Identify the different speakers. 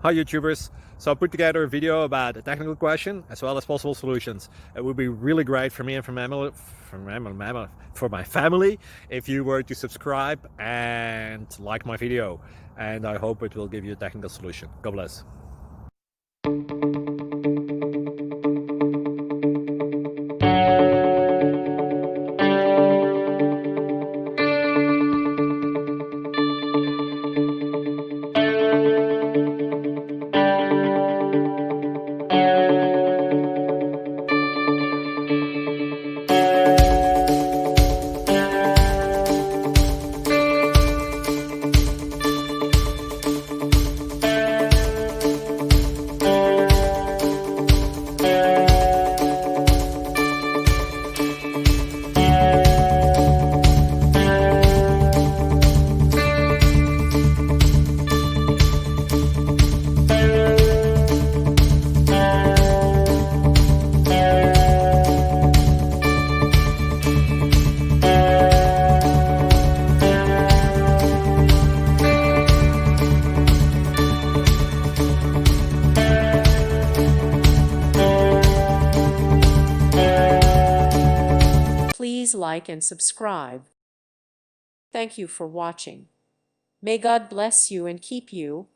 Speaker 1: Hi YouTubers! So I put together a video about a technical question as well as possible solutions. It would be really great for me and for my family if you were to subscribe and like my video, and I hope it will give you a technical solution. God bless.
Speaker 2: Please like and subscribe. Thank you for watching. May God bless you and keep you.